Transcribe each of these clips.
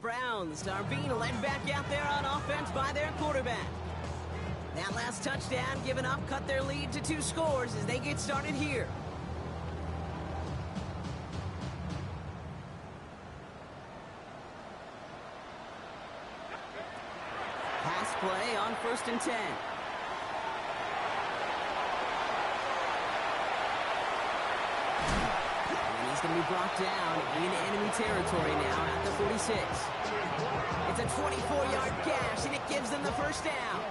Browns are being led back out there on offense by their quarterback. That last touchdown given up cut their lead to 2 scores as they get started here. Pass play on 1st and 10. Going to be brought down in enemy territory now at the 46. It's a 24-yard gash, and it gives them the first down.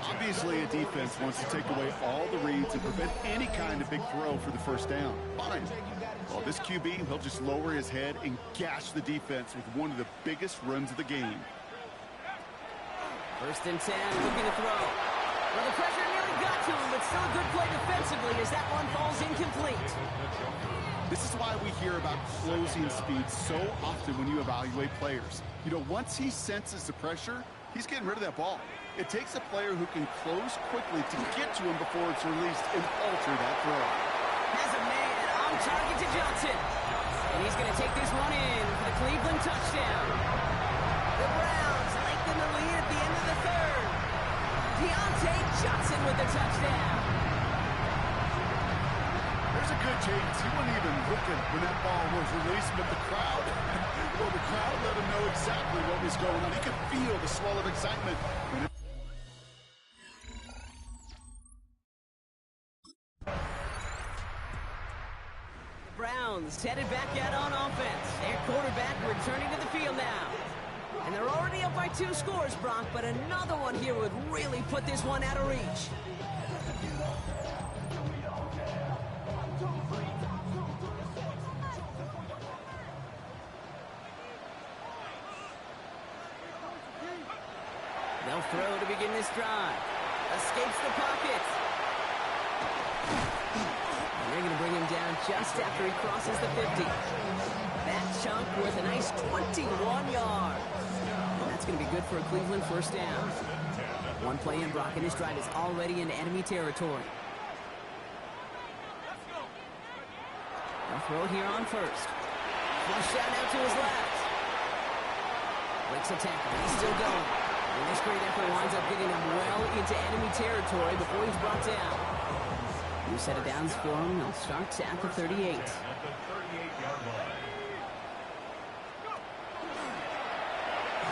Obviously, a defense wants to take away all the reads and prevent any kind of big throw for the first down. Fine. Well, this QB, he'll just lower his head and gash the defense with one of the biggest runs of the game. 1st and 10, looking to throw. Well, the pressure nearly got to him, but still a good play defensively as that one falls incomplete. This is why we hear about closing speed so often when you evaluate players. You know, once he senses the pressure, he's getting rid of that ball. It takes a player who can close quickly to get to him before it's released and alter that throw. Has a man on target to Johnson. And he's going to take this one in for the Cleveland touchdown. The Browns lengthen the lead at the end of the 3rd. Deontay Johnson with the touchdown. There's a good chance he wasn't even looking when that ball was released, but the crowd, well, the crowd let him know exactly what was going on. He could feel the swell of excitement. The Browns headed back out on offense. Their quarterback returning to the field now. And they're already up by 2 scores, Brock, but another one here would really put this one out of reach. They'll throw to begin this drive. Escapes the pocket. And they're going to bring him down just after he crosses the 50. That chunk worth a nice 21 yards. And that's going to be good for a Cleveland first down. One play in, Brock, and this drive is already in enemy territory. They'll throw here on 1st. Flush out out to his left. Breaks a tackle. He's still going. And this great effort winds up getting him well into enemy territory before he's brought down. New set of downs for him. They'll start at the 38.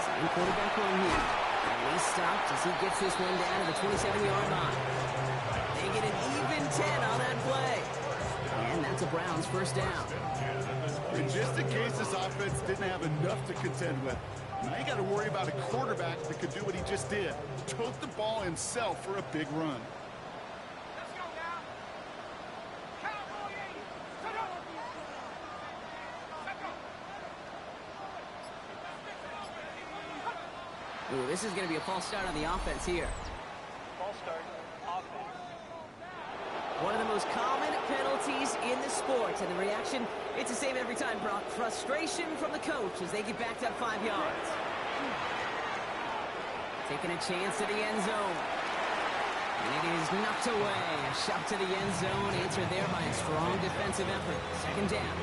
Second quarterback run here. And he's stopped as he gets this one down to the 27-yard line. They get an even 10 on that play. And that's a Browns first down. And just in case this offense didn't have enough to contend with, now you got to worry about a quarterback that could do what he just did. Tote the ball himself for a big run. Ooh, this is going to be a false start on the offense here. False start, offense. One of the most common penalties in the sport, and the reaction, it's the same every time, Brock. Frustration from the coach as they get backed up 5 yards. Taking a chance to the end zone. And it is knocked away. A shot to the end zone, answered there by a strong defensive effort. Second down.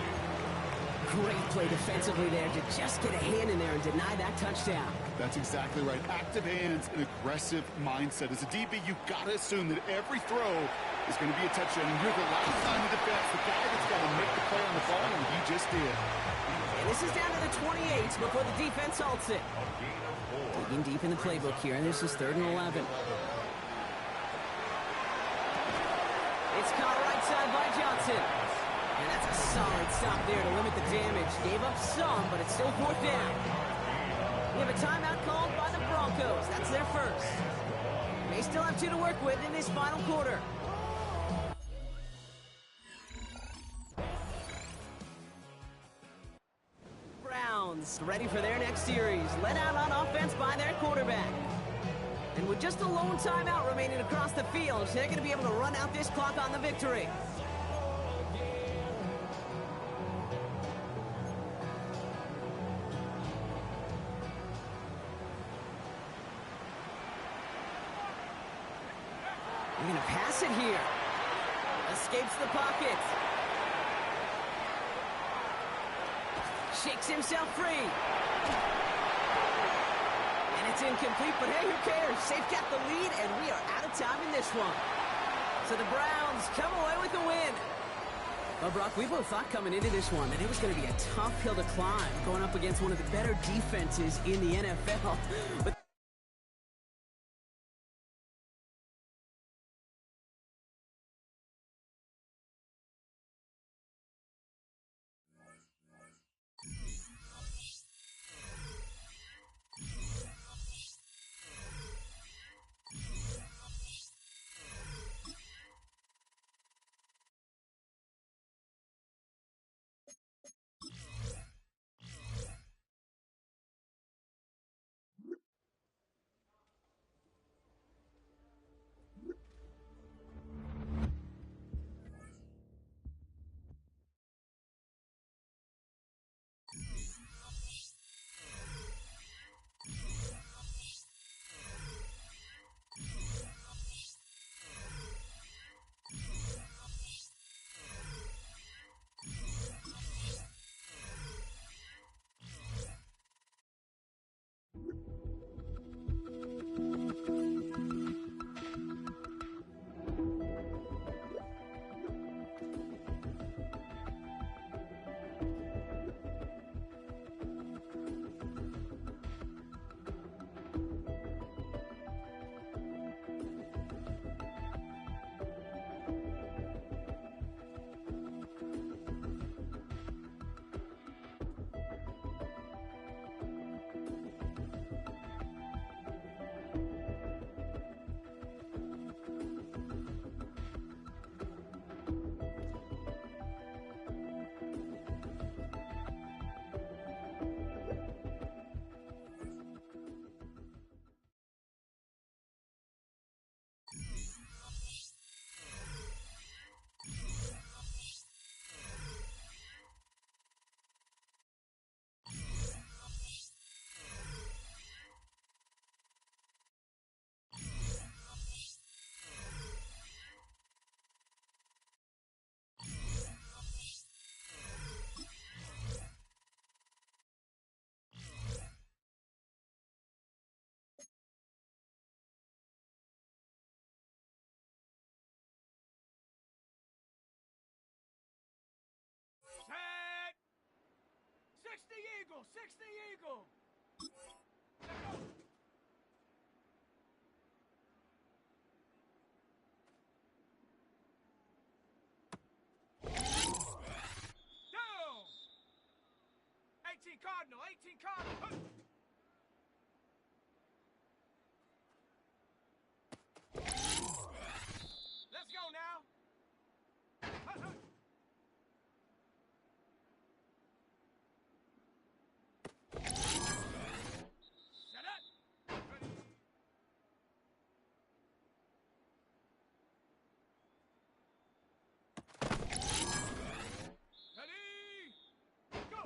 Great play defensively there to just get a hand in there and deny that touchdown. That's exactly right. Active hands and aggressive mindset. As a DB, you've got to assume that every throw is going to be a touchdown. And you're the last line of defense, the guy that's got to make the play on the ball, and he just did. And this is down to the 28 before the defense halts it. Digging deep in the playbook here, and this is 3rd and 11. It's caught right side by Johnson. And that's a solid stop there to limit the damage. Gave up some, but it's still 4th down. We have a timeout called by the Broncos. That's their first. They still have 2 to work with in this final quarter. Browns ready for their next series. Led out on offense by their quarterback. And with just a lone timeout remaining across the field, they're going to be able to run out this clock on the victory. They're going to pass it here. Escapes the pocket. Shakes himself free. incomplete, but hey, who cares? They've got the lead, and we are out of time in this one. So the Browns come away with the win. Well, Brock, we both thought coming into this one that it was going to be a tough hill to climb going up against one of the better defenses in the NFL. But Set! 60 Eagle! 60 Eagle! Down! 18 Cardinal! 18 Cardinal! Let's go now! Set up! Ready! Ready! Go!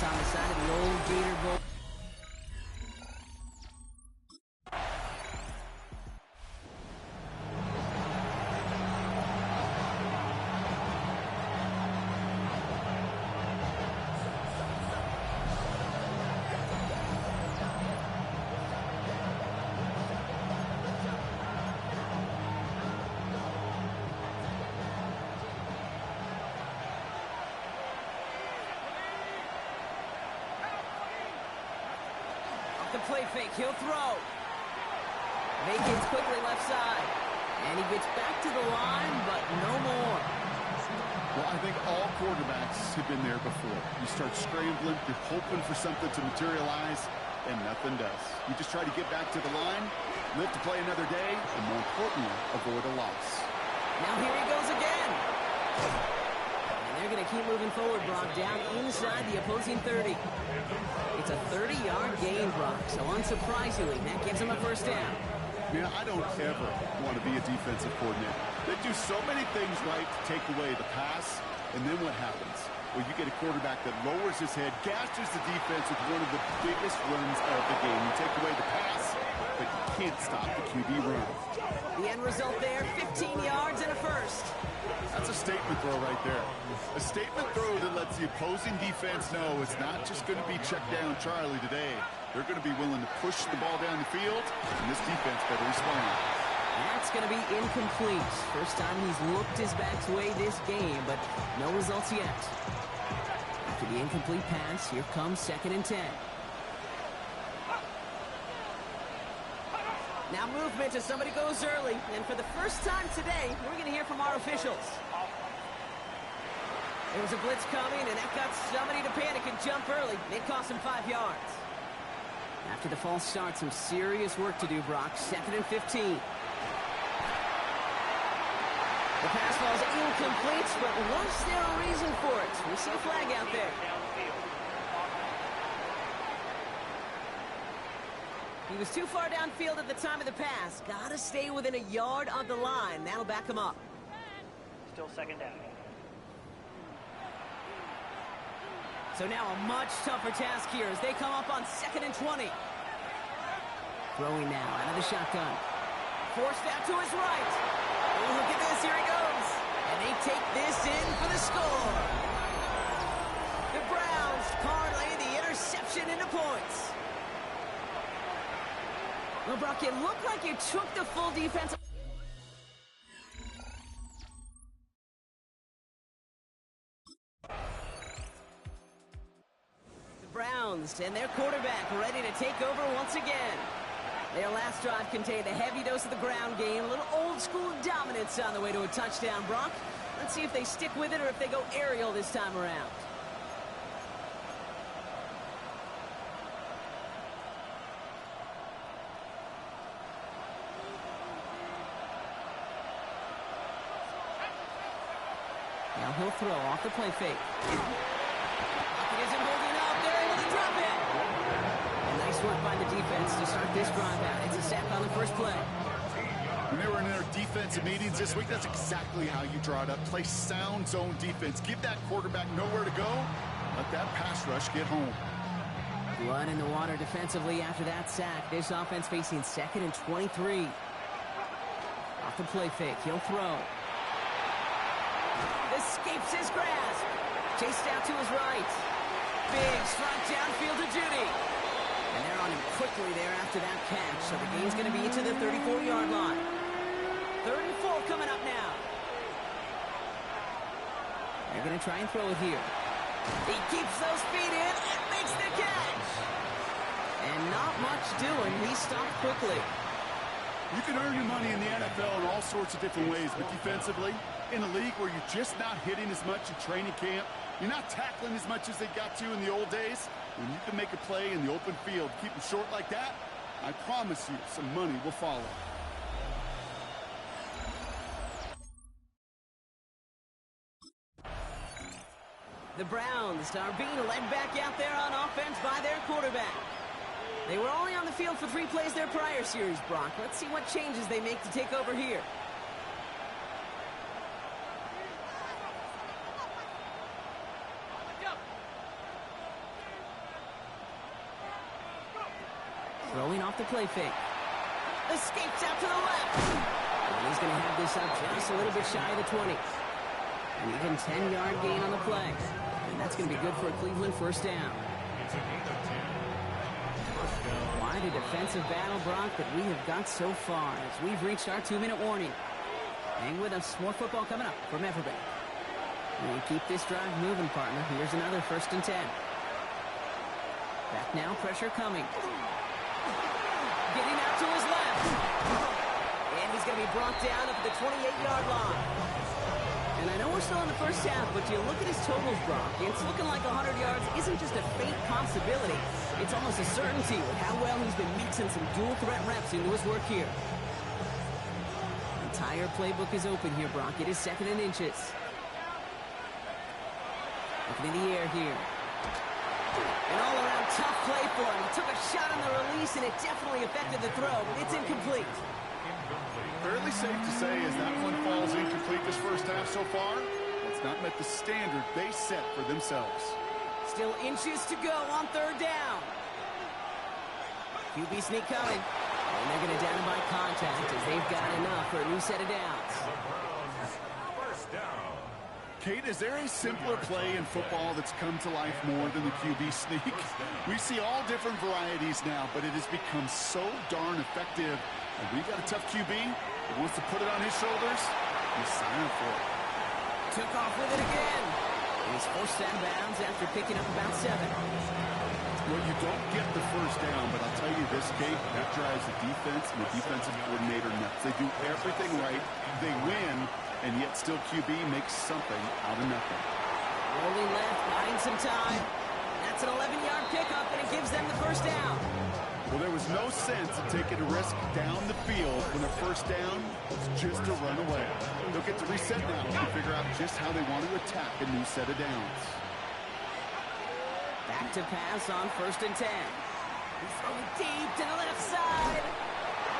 on the side of the old Gator Bowl. The play fake, he'll throw. Vacates quickly left side. And he gets back to the line, but no more. Well, I think all quarterbacks have been there before. You start scrambling, you're hoping for something to materialize, and nothing does. You just try to get back to the line, live to play another day, and more importantly, avoid a loss. Now here he goes again. And they're going to keep moving forward, Brock, down inside the opposing 30. It's a 30-yard gain, Brock, so unsurprisingly, that gives him a first down. Man, I don't ever want to be a defensive coordinator. They do so many things right to take away the pass, and then what happens? Well, you get a quarterback that lowers his head, gashes the defense with one of the biggest runs of the game. You take away the pass, but you can't stop the QB run. The end result there, 15 yards and a first. That's a statement throw right there. A statement throw that lets the opposing defense know it's not just going to be check down Charlie today. They're going to be willing to push the ball down the field, and this defense better respond. That's going to be incomplete. First time he's looked his back's way this game, but no results yet. After the incomplete pass, here comes 2nd and 10. Now movement as somebody goes early, and for the first time today, we're going to hear from our officials. There was a blitz coming, and that got somebody to panic and jump early. It cost him 5 yards. After the false start, some serious work to do, Brock. 2nd and 15. The pass falls incomplete, but was there a reason for it? We see a flag out there. He was too far downfield at the time of the pass. Got to stay within a yard of the line. That'll back him up. Still 2nd down. So now a much tougher task here as they come up on 2nd and 20. Throwing now out of the shotgun. Forced out to his right. Oh, look at this. Here he goes. And they take this in for the score. The Browns parlay the interception into points. Well, Brock, it looked like you took the full defense. The Browns and their quarterback ready to take over once again. Their last drive contained a heavy dose of the ground game, a little old-school dominance on the way to a touchdown, Brock. Let's see if they stick with it or if they go aerial this time around. Now he'll throw off the play fake. It isn't holding up. They're able to drop it. Nice work by the defense to start this drive out. It's a sack on the first play. When they were in their defensive meetings this week, that's exactly how you draw it up. Play sound zone defense. Give that quarterback nowhere to go. Let that pass rush get home. Blood in the water defensively after that sack. This offense facing 2nd and 23. Off the play fake. He'll throw. Escapes his grasp. Chased out to his right. Big strike downfield to Judy. And they're on him quickly there after that catch. So the game's going to be to the 34-yard line. 3rd and 4 coming up now. They're going to try and throw it here. He keeps those feet in and makes the catch. And not much doing. He stopped quickly. You can earn your money in the NFL in all sorts of different ways, but defensively, in a league where you're just not hitting as much in training camp, you're not tackling as much as they got to in the old days, when you can make a play in the open field, keep them short like that, I promise you some money will follow. The Browns are being led back out there on offense by their quarterback. They were only on the field for 3 plays their prior series, Brock. Let's see what changes they make to take over here. the play fake. Escapes out to the left. And he's going to have this up just a little bit shy of the 20. An even 10-yard gain on the play. And that's going to be good for a Cleveland first down. Quite a defensive battle, Brock, that we have got so far as we've reached our 2-minute warning. Hang with us. More football coming up from Everbank. We keep this drive moving, partner. Here's another 1st and 10. Back now, pressure coming. Getting out to his left. And he's going to be brought down up at the 28-yard line. And I know we're still in the first half, but you look at his totals, Brock. It's looking like 100 yards isn't just a faint possibility. It's almost a certainty with how well he's been mixing some dual-threat reps into his work here. The entire playbook is open here, Brock. It is 2nd and inches. Looking in the air here. An all-around tough play for him. He took a shot on the release, and it definitely affected the throw, but it's incomplete. Fairly safe to say as that one falls incomplete this first half so far, it's not met the standard they set for themselves. Still inches to go on 3rd down. QB sneak coming. And they're going to down him by contact as they've got enough for a new set of downs. Kate, is there a simpler play in football that's come to life more than the QB sneak? We see all different varieties now, but it has become so darn effective. And we've got a tough QB who wants to put it on his shoulders. He's signing for it. Took off with it again. He's forced out of bounds after picking up about 7. Well, you don't get the first down, but I'll tell you this, Kate, that drives the defense and the defensive coordinator nuts. They do everything right. They win, and yet still QB makes something out of nothing. Rolling left, buying some time. That's an 11-yard pickup, and it gives them the first down. Well, there was no sense in taking a risk down the field when a first down was just to run away. They'll get to reset now and figure out just how they want to attack a new set of downs. Back to pass on 1st and 10. He's throwing deep to the left side.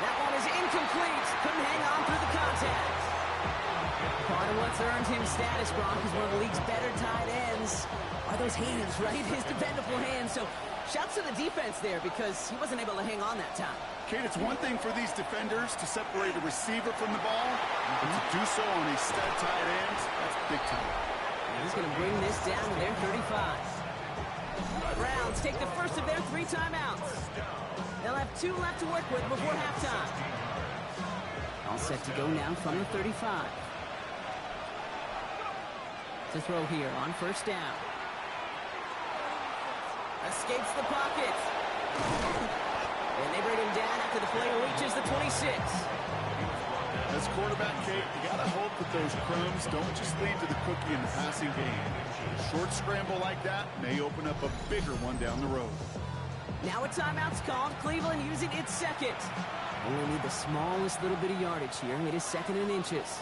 That one is incomplete. Couldn't hang on through the contact. Part of what's earned him status, Brock, is one of the league's better tight ends. Are those hands, right? His dependable hands. So shouts to the defense there because he wasn't able to hang on that time. Kate, it's one thing for these defenders to separate a receiver from the ball, but to do so on a stud tight end, that's big time. And he's going to bring this down to their 35. Browns take the first of their 3 timeouts. They'll have 2 left to work with before halftime. All set to go now from the 35. To throw here on 1st down. Escapes the pocket. And they bring him down after the play reaches the 26. As quarterback, Kate, you got to hope that those crumbs don't just lead to the cookie in the passing game. A short scramble like that may open up a bigger one down the road. Now a timeout's called. Cleveland using its 2nd. Only need the smallest little bit of yardage here. It is 2nd and inches.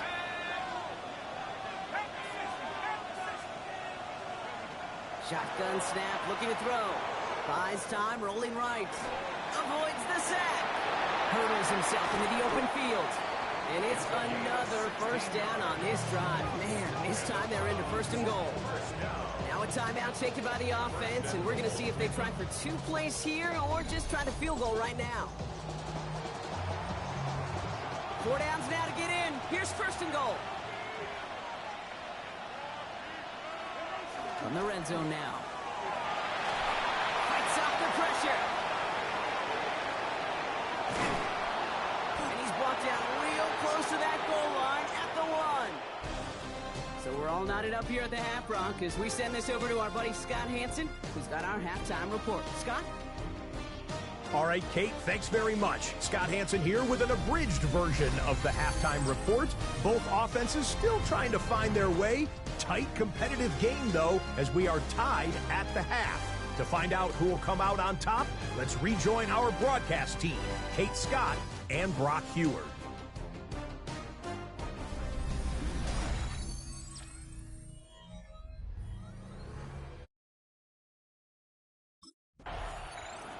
Shotgun snap, looking to throw. Buys time, rolling right. Avoids the sack. Hurdles himself into the open field. And it's another first down on this drive. Man, this time they're into 1st and goal. Now a timeout taken by the offense, and we're going to see if they try for 2 plays here or just try the field goal right now. 4 downs now to get in. Here's 1st and goal. From the red zone now. Fights off the pressure. And he's brought down real close to that goal line at the 1. So we're all knotted up here at the half, Brock, as we send this over to our buddy Scott Hansen, who's got our halftime report. Scott? All right, Kate, thanks very much. Scott Hansen here with an abridged version of the halftime report. Both offenses still trying to find their way. Tight, competitive game, though, as we are tied at the half. To find out who will come out on top, let's rejoin our broadcast team, Kate Scott and Brock Heward.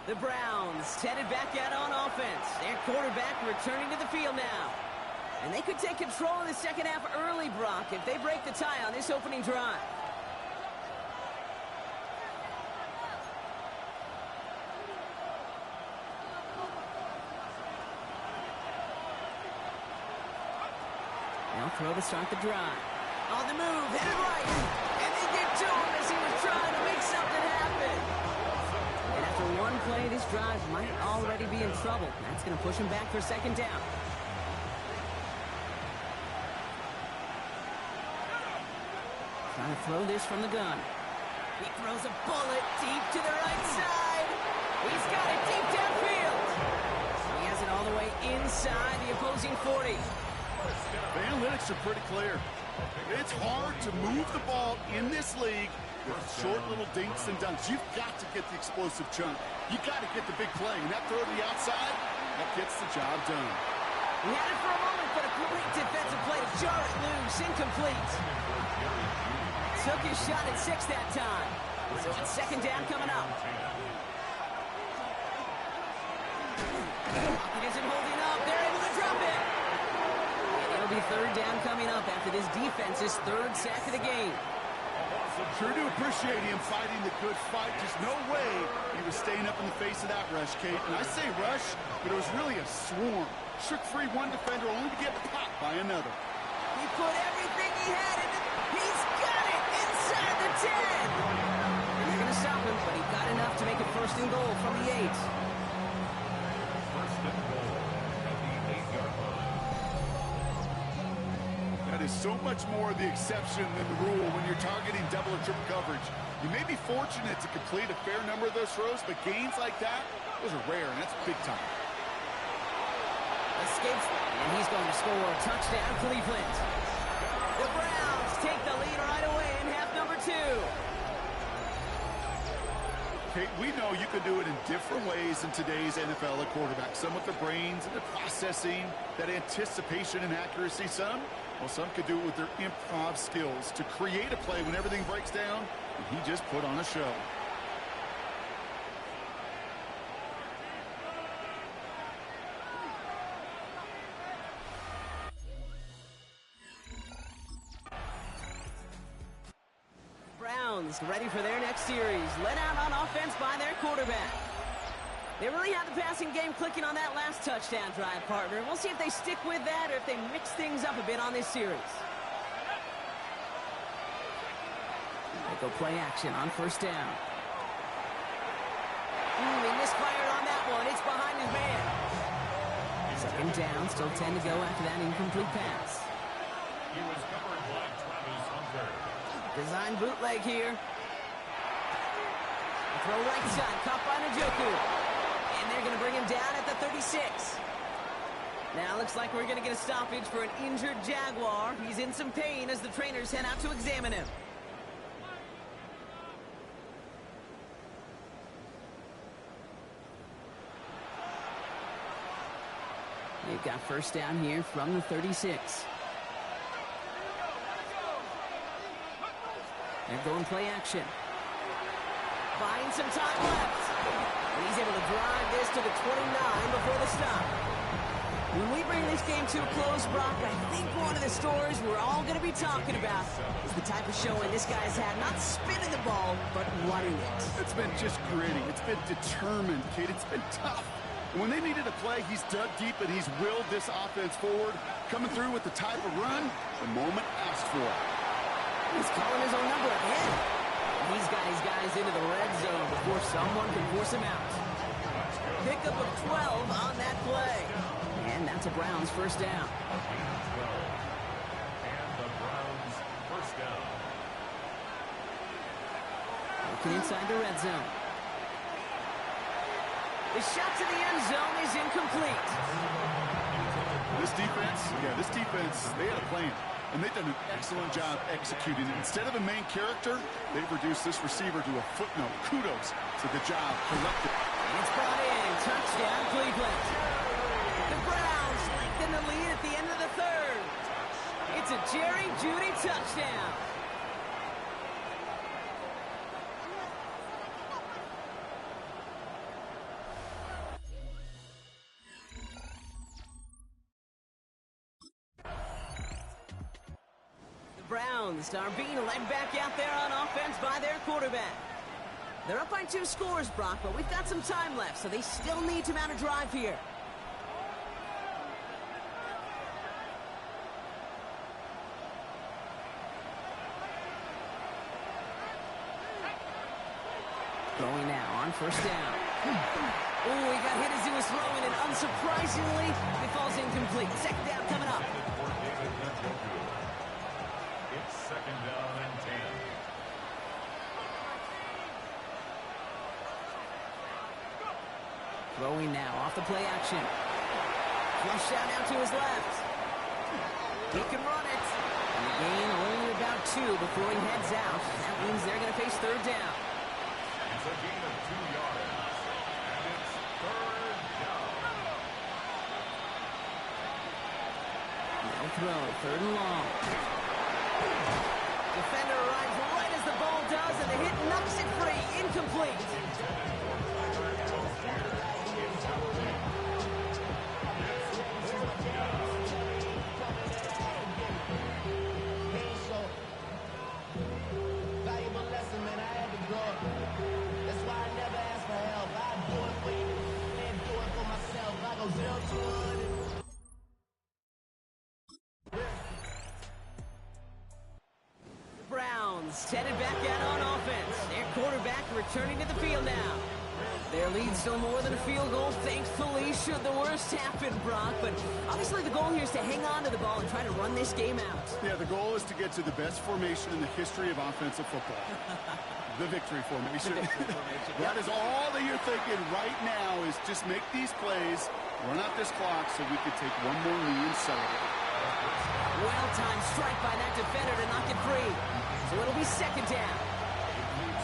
The Browns headed back out on offense. Their quarterback returning to the field now. And they could take control of the second half early, Brock, if they break the tie on this opening drive. They'll throw to start the drive. On the move, headed right. And they get to him as he was trying to make something happen. And after one play, this drive might already be in trouble. That's going to push him back for second down. Trying to throw this from the gun. He throws a bullet deep to the right side. He's got it deep downfield. He has it all the way inside the opposing 40. The analytics are pretty clear. It's hard to move the ball in this league with short little dinks and dunks. You've got to get the explosive chunk. You've got to get the big play. And that throw to the outside, that gets the job done. He had it for a moment, but a great defensive play to jar it loose. Incomplete. Took his shot at 6 that time. So it's second down coming up. It isn't holding up. They're able to drop it. And it'll be third down coming up after this defense's third sack of the game. Sure do appreciate him fighting the good fight. Just no way he was staying up in the face of that rush, Kate. And I say rush, but it was really a swarm. Shook free one defender only to get popped by another. He put everything he had in it. He's got it inside the 10. They're going to stop him, but he got enough to make it first and goal from the 8. First and goal at the 8-yard line. That is so much more the exception than the rule when you're targeting double or triple coverage. You may be fortunate to complete a fair number of those throws, but gains like that, those are rare, and that's big time. Escapes, and he's going to score. Touchdown, Cleveland. The Browns take the lead right away in half number 2. Kate, we know you can do it in different ways in today's NFL at quarterback. Some with the brains and the processing, that anticipation and accuracy. Some could do it with their improv skills to create a play when everything breaks down, and he just put on a show. Browns ready for their next series. Led out on offense by their quarterback. They really had the passing game clicking on that last touchdown drive, partner. We'll see if they stick with that or if they mix things up a bit on this series. They go play action on first down. He misfired on that one. It's behind his man. Second down, still 10 to go after that incomplete pass. He was covered by Travis Hunter. Design bootleg here. Throw right side, caught by Njoku. And they're going to bring him down at the 36. Now looks like we're going to get a stoppage for an injured Jaguar. He's in some pain as the trainers head out to examine him. They've got first down here from the 36. They're going play action. Buying some time left. And he's able to drive this to the 29 before the stop. When we bring this game to a close, Brock, I think one of the stories we're all going to be talking about is the type of showing this guy's had, not spinning the ball, but running it. It's been just gritty. It's been determined, Kate. It's been tough. And when they needed a play, he's dug deep and he's willed this offense forward, coming through with the type of run the moment asked for. He's calling his own number again. He's got his guys into the red zone before someone can force him out. Pickup of 12 on that play. And that's a Browns first down. And the Browns first down. Looking inside the red zone. The shot to the end zone is incomplete. This defense, they had a plan. And they've done an excellent job executing it. Instead of a main character, they've reduced this receiver to a footnote. Kudos to the job collected. It's brought in. Touchdown, Cleveland. The Browns lengthen the lead at the end of the third. It's a Jerry Jeudy touchdown. Browns are being led back out there on offense by their quarterback. They're up by 2 scores, Brock, but we've got some time left, so they still need to mount a drive here. Throwing now on first down. Oh, he got hit as he was throwing, and unsurprisingly, it falls incomplete. Second down coming up. It's second down and 10. Throwing now off the play action. Flush out now to his left. He can run it. And the gain only about 2 before he heads out. That means they're going to face third down. It's a gain of 2 yards. And it's third down. No throw, third and long. Defender arrives right as the ball does, and the hit knocks it free. Incomplete. Browns headed back out on offense. Their quarterback returning to the field now. Their lead still more than a field goal, thankfully, should the worst happen, Brock. But obviously the goal here is to hang on to the ball and try to run this game out. Yeah, the goal is to get to the best formation in the history of offensive football. The victory formation. That is all that you're thinking right now, is just make these plays, run out this clock so we can take one more knee and celebrate. Well-timed strike by that defender to knock it free. So it'll be second down.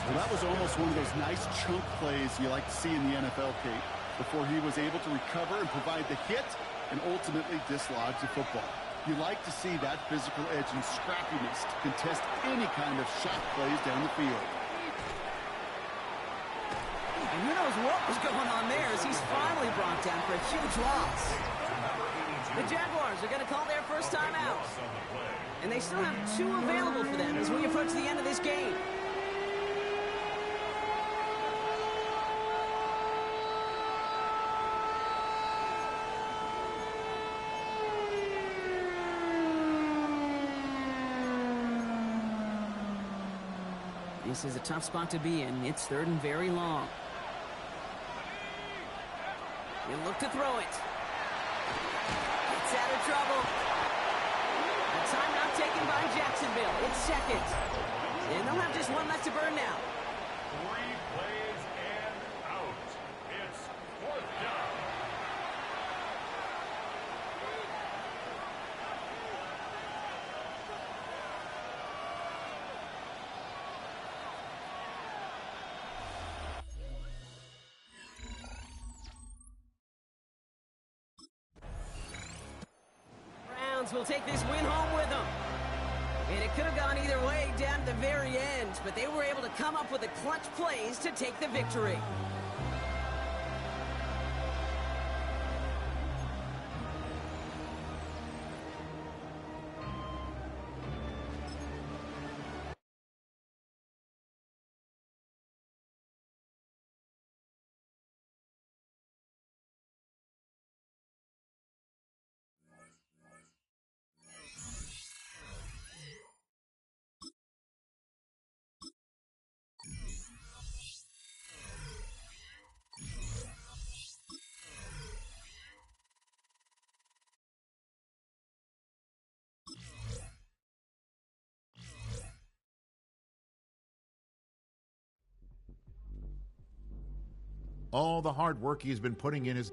Well, that was almost one of those nice chunk plays you like to see in the NFL, Kate, before he was able to recover and provide the hit and ultimately dislodge the football. You like to see that physical edge and scrappiness to contest any kind of shot plays down the field. And who knows what was going on there as he's finally brought down for a huge loss. The Jaguars are going to call their first time out. And they still have 2 available for them as we approach the end of this game. This is a tough spot to be in. It's third and very long. You look to throw it. It's out of trouble. A timeout taken by Jacksonville. It's second. And they'll have just one left to burn now. 3 plays and out. It's fourth down. Will take this win home with them. And it could have gone either way down to the very end, but they were able to come up with the clutch plays to take the victory. All the hard work he's been putting in is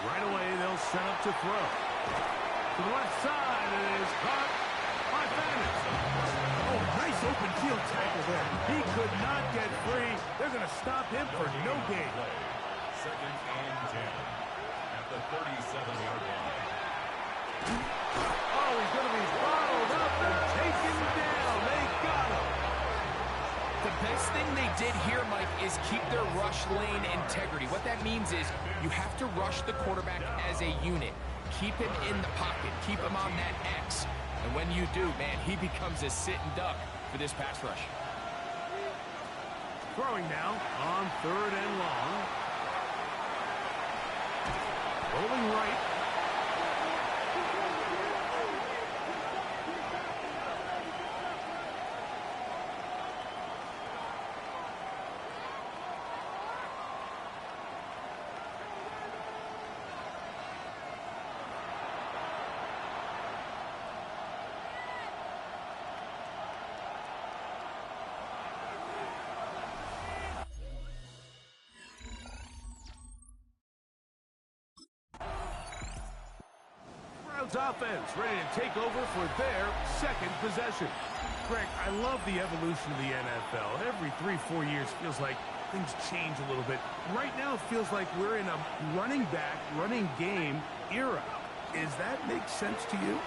Right away, they'll set up to throw. To the left side, it is caught by Madden. Oh, nice open field tackle there. He could not get free. They're going to stop him for no gain. Second and 10 at the 37-yard line. Oh, he's going to be bottled up and taken down. They got him. The best thing they did here, Mike, is keep their rush lane integrity. What that means is you have to rush the quarterback as a unit. Keep him in the pocket. Keep him on that X. And when you do, man, he becomes a sitting duck for this pass rush. Throwing now on 3rd and long. Rolling right. Offense ready to take over for their second possession. Greg, I love the evolution of the NFL. Every 3-4 years feels like things change a little bit. Right now it feels like we're in a running back, running game era. Does that make sense to you?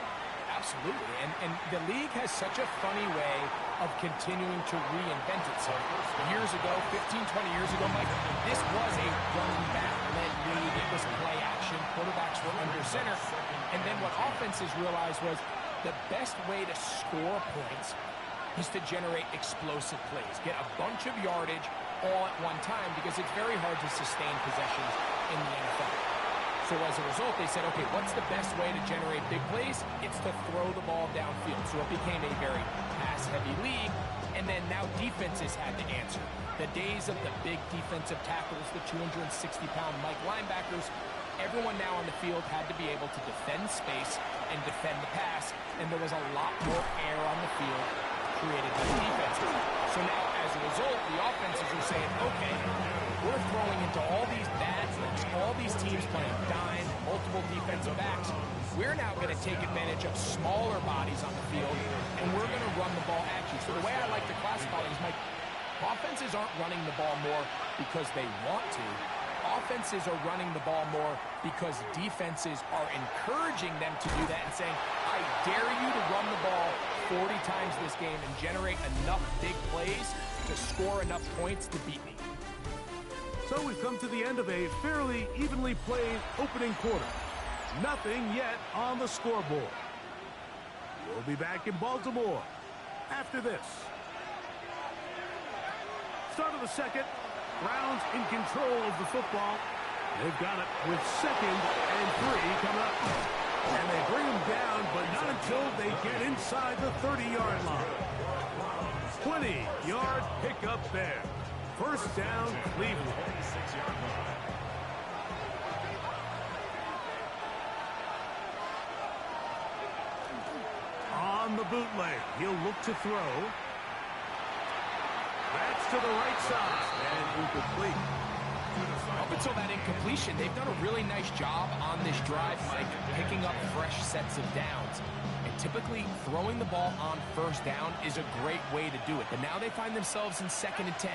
Absolutely. And the league has such a funny way of continuing to reinvent itself. Years ago, 15, 20 years ago, Mike, this was a running back-led league. It was play action. Quarterbacks were under center. And then what offenses realized was the best way to score points is to generate explosive plays. Get a bunch of yardage all at one time because it's very hard to sustain possessions in the NFL. So as a result, they said, okay, what's the best way to generate big plays? It's to throw the ball downfield. So it became a very pass-heavy league. And then now defenses had to answer. The days of the big defensive tackles, the 260-pound Mike linebackers, everyone now on the field had to be able to defend space and defend the pass, and there was a lot more air on the field created by the defenses. So now, as a result, the offenses are saying, okay, we're throwing into all these bad looks, all these teams playing dime, multiple defensive backs. We're now going to take advantage of smaller bodies on the field, and we're going to run the ball at you. So the way I like to classify it is, Mike, offenses aren't running the ball more because they want to. Offenses are running the ball more because defenses are encouraging them to do that and saying, I dare you to run the ball 40 times this game and generate enough big plays to score enough points to beat me. So we've come to the end of a fairly evenly played opening quarter. Nothing yet on the scoreboard. We'll be back in Baltimore after this. Start of the second. Browns in control of the football. They've got it with 2nd and 3 coming up. And they bring them down, but not until they get inside the 30-yard line. 20-yard pickup there. First down, Cleveland. On the bootleg, he'll look to throw. That's to the right side, and incomplete. Up until that incompletion, they've done a really nice job on this drive, Mike, picking up fresh sets of downs. And typically, throwing the ball on first down is a great way to do it. But now they find themselves in 2nd and 10.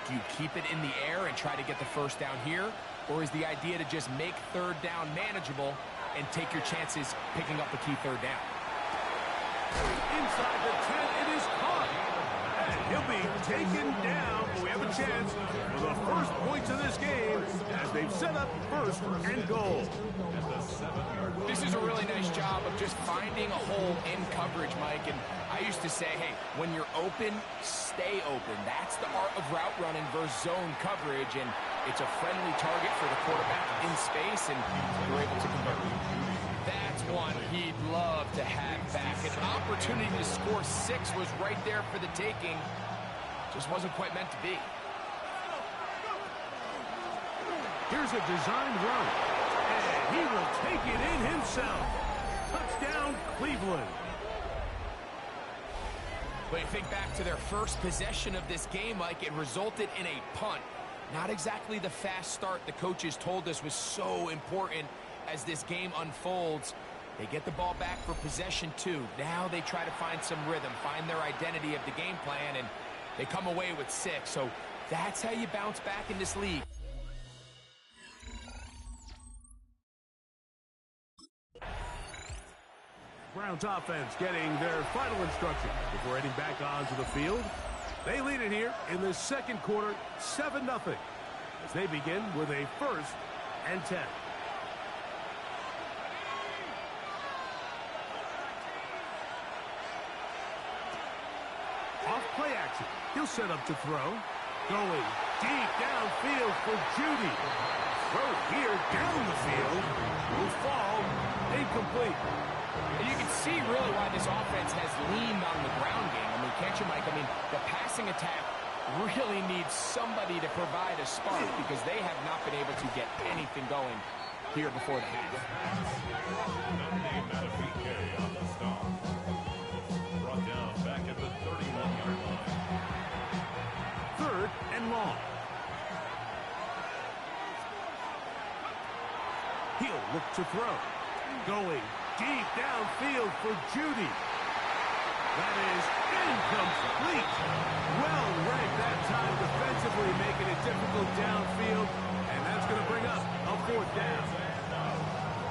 Do you keep it in the air and try to get the first down here? Or is the idea to just make 3rd down manageable and take your chances picking up a key 3rd down? Inside the 10, it is caught. And he'll be taken down. We have a chance for the first points of this game as they've set up 1st and goal. This is a really nice job of just finding a hole in coverage, Mike. And I used to say, hey, when you're open, stay open. That's the art of route running versus zone coverage. And it's a friendly target for the quarterback in space, and you're able to convert. That's one he'd love to have back. An opportunity to score 6 was right there for the taking. Just wasn't quite meant to be. Here's a designed run, and he will take it in himself. Touchdown, Cleveland. But you think back to their first possession of this game, Mike, it resulted in a punt. Not exactly the fast start the coaches told us was so important as this game unfolds. They get the ball back for possession 2. Now they try to find some rhythm, find their identity of the game plan, and they come away with 6. So that's how you bounce back in this league. Browns offense getting their final instruction before heading back onto the field. They lead it here in the second quarter, 7-0, as they begin with a 1st and 10. Off play action. He'll set up to throw. Going deep downfield for Judy. Throw here down the field. Will fall. Incomplete. And you can see really why this offense has leaned on the ground game. I mean, can't you, Mike? I mean, the passing attack really needs somebody to provide a spark because they have not been able to get anything going here before the half. Brought down back at the 31-yard line. 3rd and long. He'll look to throw. Going deep downfield for Judy. That is incomplete. Well read that time defensively, making it difficult downfield, and that's going to bring up a 4th down.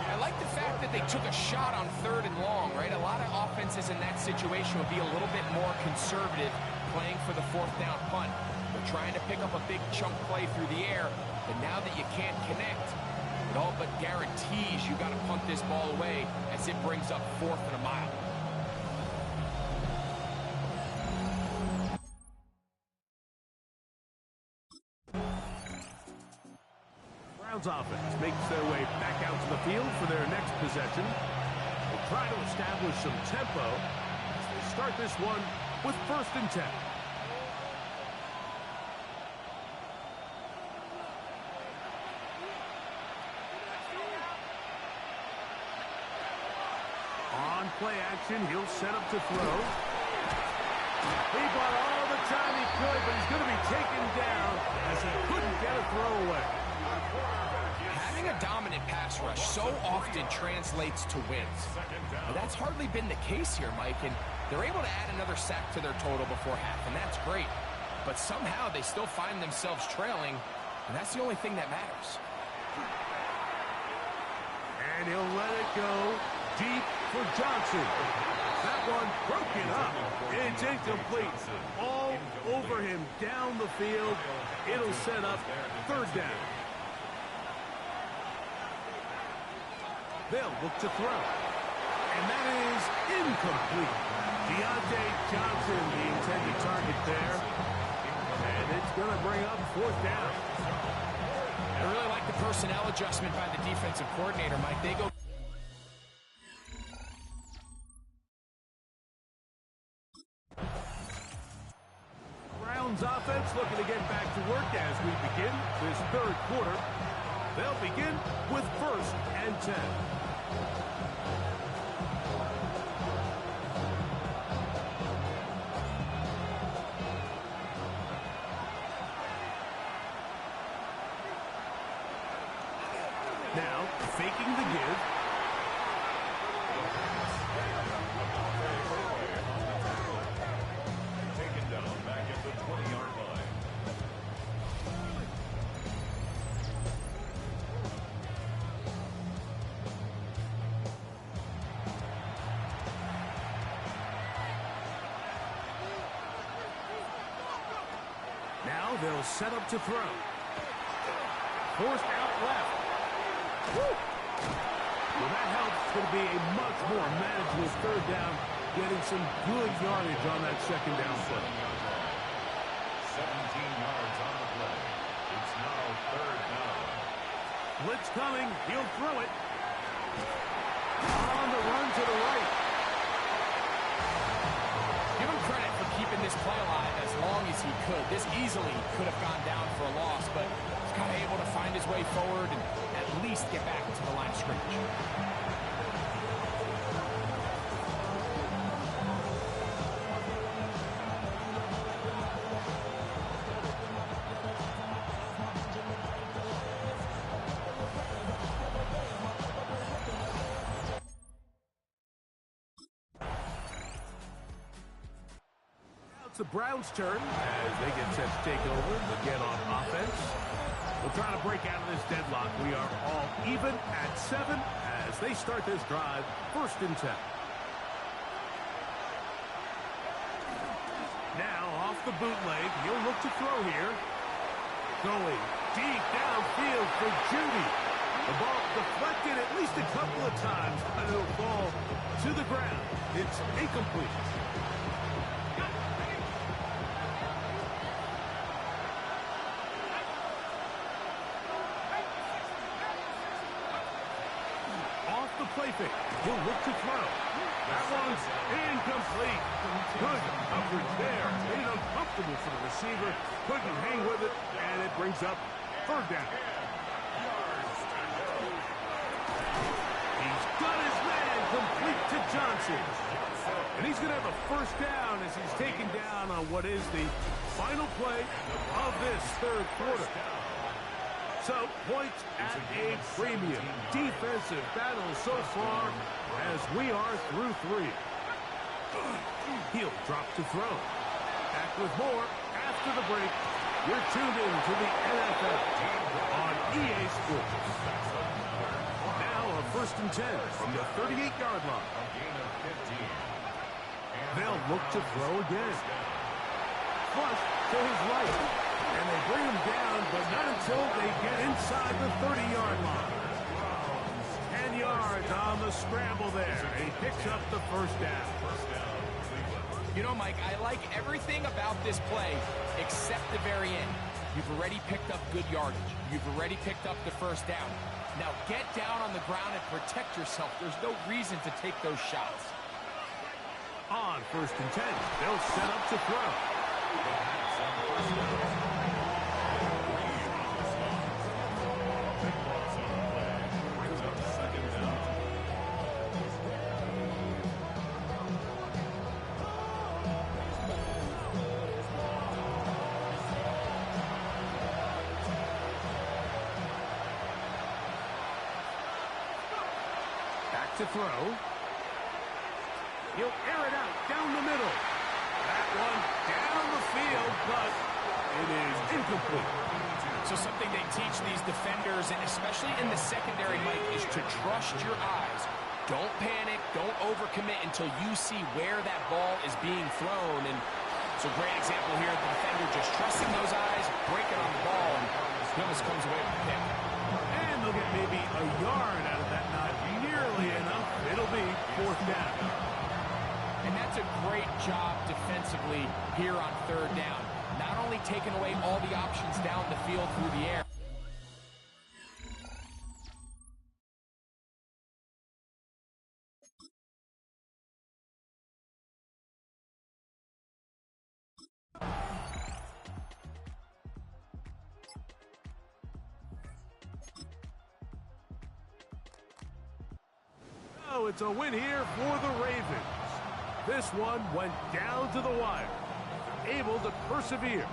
I like the fact that they took a shot on 3rd and long, right? A lot of offenses in that situation would be a little bit more conservative playing for the 4th down punt. They're trying to pick up a big chunk play through the air, but now that you can't connect, it all but guarantees you got to punt this ball away as it brings up 4th and a mile. Browns offense makes their way back out to the field for their next possession. They'll try to establish some tempo as they start this one with 1st and 10. On play action, he'll set up to throw. He bought all the time he could, but he's going to be taken down as he couldn't get a throw away. Having a dominant pass rush so often translates to wins. But that's hardly been the case here, Mike, and they're able to add another sack to their total before half, and that's great. But somehow they still find themselves trailing, and that's the only thing that matters. And he'll let it go deep for Johnson. That one broken up. It's incomplete. All over him down the field. It'll set up 3rd down. They'll look to throw. And that is incomplete. Deontay Johnson, the intended target there. And it's going to bring up 4th down. I really like the personnel adjustment by the defensive coordinator, Mike. They go. Browns offense looking to get back to work as we begin this 3rd quarter. They'll begin with 1st and 10. Now, faking the give. Taken down back at the 20-yard line. Now they'll set up to throw. Forced out left. Woo! Well, that helps. It's going to be a much more manageable 3rd down, getting some good yardage on that 2nd down play. 17 yards on the play. It's now 3rd down. Blitz coming. He'll throw it. On the run to the right. Give him credit for keeping this play alive as long as he could. This easily could have gone down for a loss, but he's kind of able to find his way forward and at least get back to the line of scrimmage. it's the Browns' turn as they get set to take over again on offense. We're trying to break out of this deadlock. We are all even at 7 as they start this drive, 1st and 10. Now off the bootleg, he'll look to throw here. Going deep downfield for Judy. The ball deflected at least a couple of times, and it'll fall to the ground. It's incomplete. Off the play fake. He'll look to throw. That one's incomplete. Good coverage there. Made it uncomfortable for the receiver. Couldn't hang with it, and it brings up 3rd down. He's got his man complete to Johnson. And he's going to have a 1st down as he's taken down on what is the final play of this 3rd quarter. So, points at a premium. Defensive battle so far as we are through 3. He'll drop to throw. Back with more after the break. You're tuned in to the NFL on EA Sports. Now a 1st and 10 from the 38-yard line. They'll look to throw again. Flush to his right. And they bring him down, but not until they get inside the 30-yard line. 10 yards on the scramble there. He picks up the 1st down. You know, Mike, I like everything about this play except the very end. You've already picked up good yardage. You've already picked up the 1st down. Now get down on the ground and protect yourself. There's no reason to take those shots. On 1st and 10, they'll set up to throw. To throw. He'll air it out down the middle. That one down the field, but it is incomplete. So something they teach these defenders, and especially in the secondary, Mike, is to trust your eyes. Don't panic. Don't overcommit until you see where that ball is being thrown. And it's a great example here. The defender just trusting those eyes, breaking on the ball, and he almost comes away with a pick. And they'll get maybe a yard out of that. Not nearly enough. It'll be 4th down. And that's a great job defensively here on 3rd down. Not only taking away all the options down the field through the air. Oh, it's a win here for the Ravens. This one went down to the wire. Able to persevere.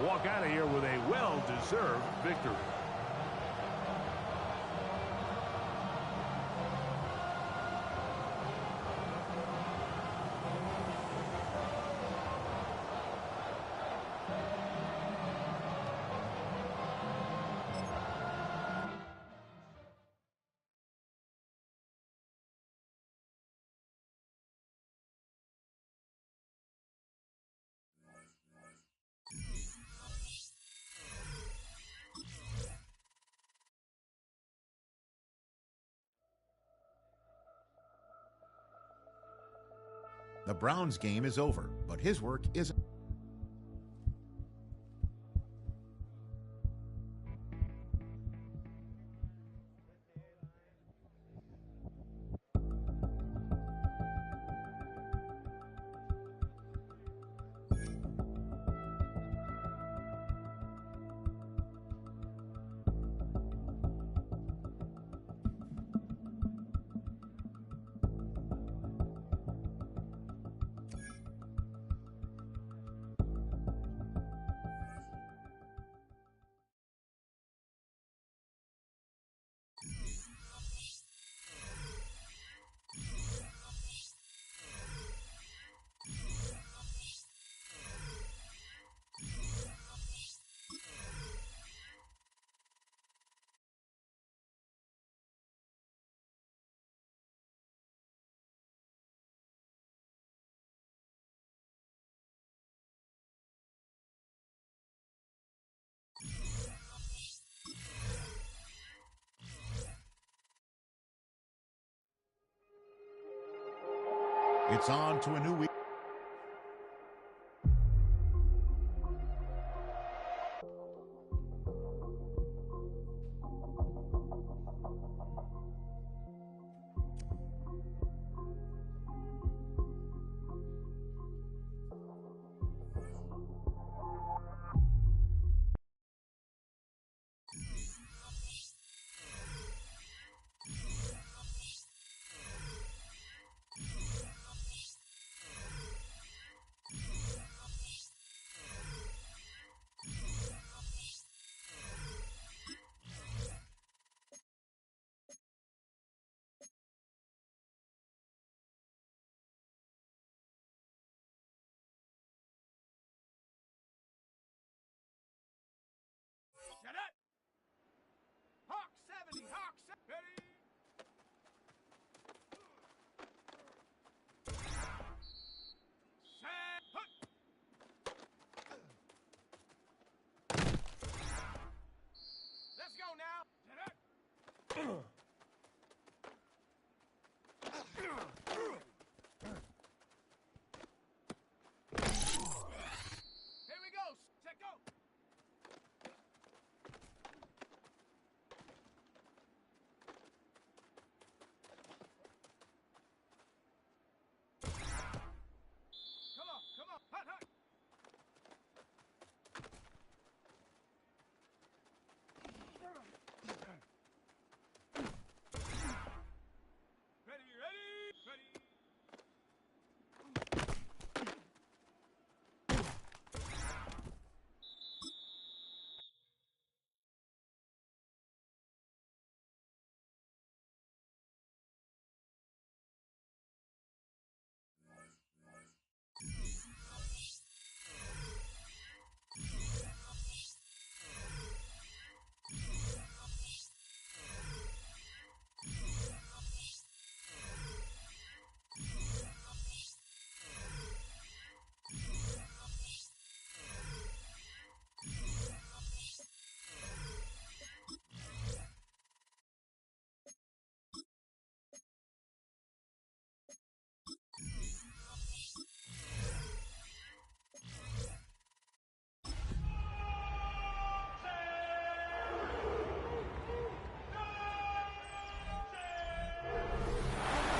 Walk out of here with a well-deserved victory. The Browns' game is over, but his work isn't. It's on to a new week. Set it! Hawk 70, Hawk 70, ready! Set, hut! Let's go now! Set it! Here we go! Set, go! Come on, hut, hut! Ready, ready, ready!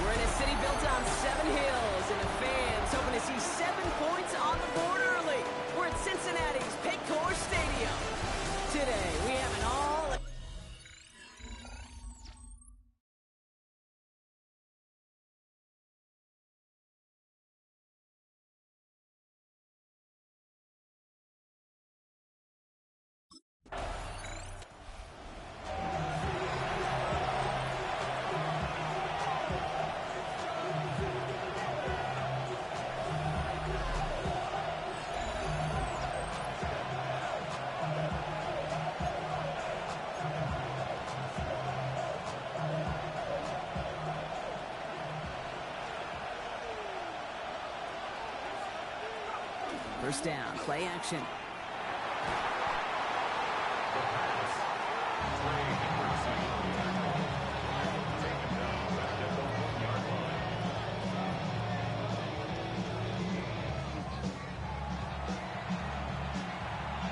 We're in a city built on 7 hills, and the fans hoping to see 7 points on the board early. We're at Cincinnati's Paycor Stadium. Today, we have an all... First down, play action.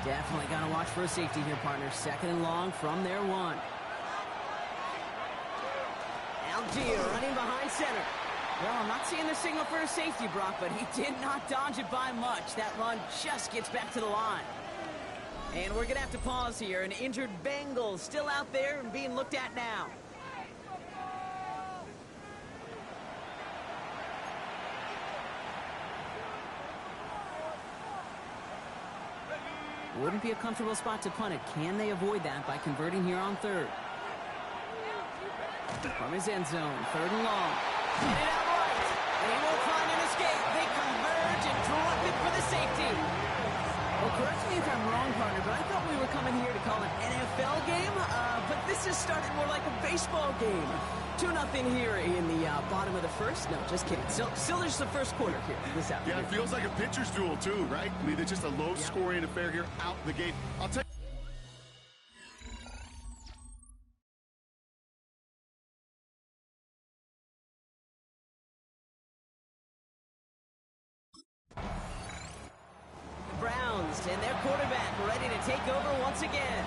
Definitely got to watch for a safety here, partner. Second and long from their 1. Algier running behind center. Well, I'm not seeing the signal for a safety, Brock, but he did not dodge it by much. That run just gets back to the line. And we're going to have to pause here. An injured Bengal still out there and being looked at now. Wouldn't be a comfortable spot to punt it. Can they avoid that by converting here on 3rd? From his end zone, 3rd and long. Get it out right. And he won't find an escape. They converge and drop it for the safety. Well, correct me if I'm wrong, partner, but I thought we were coming here to call an NFL game. But this is starting more like a baseball game. 2-0 here in the bottom of the first. No, just kidding. Still there's the first quarter here this afternoon. Yeah, it feels like a pitcher's duel, too, right? I mean, it's just a low-scoring affair here out the gate. I'll tell you. take over once again.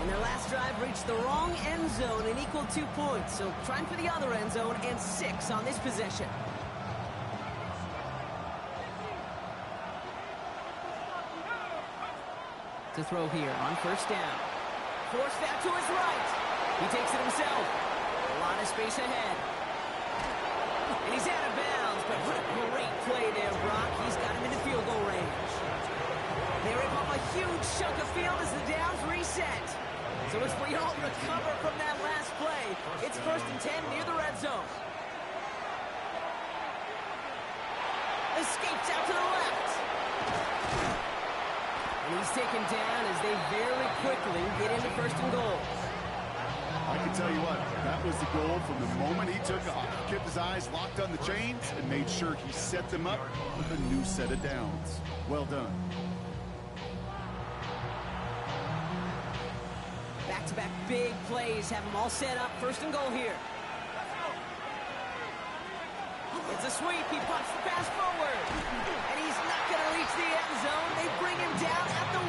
And their last drive reached the wrong end zone and equaled 2 points. So trying for the other end zone and 6 on this possession. To throw here on first down. Forced out to his right. He takes it himself. A lot of space ahead. And he's out of bounds, but what a great play there, Brock. He's got him in the field goal range. They rip off a huge chunk of field as the downs reset. So as we all recover from that last play, it's 1st and 10 near the red zone. Escapes out to the left. And he's taken down as they very quickly get into 1st and goal. I can tell you what, that was the goal from the moment he took off. Kept his eyes locked on the chains and made sure he set them up with a new set of downs. Well done. Back-to-back big plays have them all set up. 1st and goal here. It's a sweep. He punts the pass forward. And he's not going to reach the end zone. They bring him down at the 1.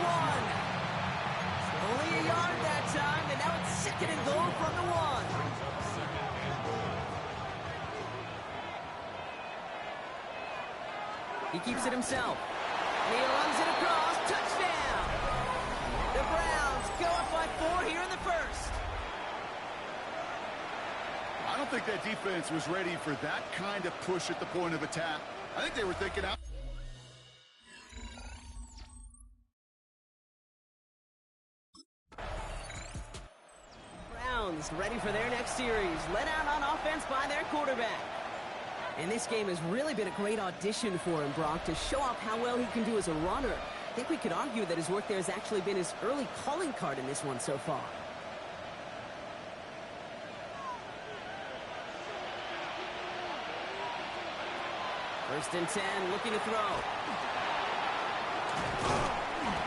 Only a yard that time, and now it's 2nd and goal from the 1. He keeps it himself. And he runs it across. Touchdown! The Browns go up by 4 here in the 1st. I don't think that defense was ready for that kind of push at the point of attack. I think they were thinking out. Browns ready for their next series. Let out on offense by their quarterback. And this game has really been a great audition for him, Brock, to show off how well he can do as a runner. I think we could argue that his work there has actually been his early calling card in this one so far. First and 10, looking to throw.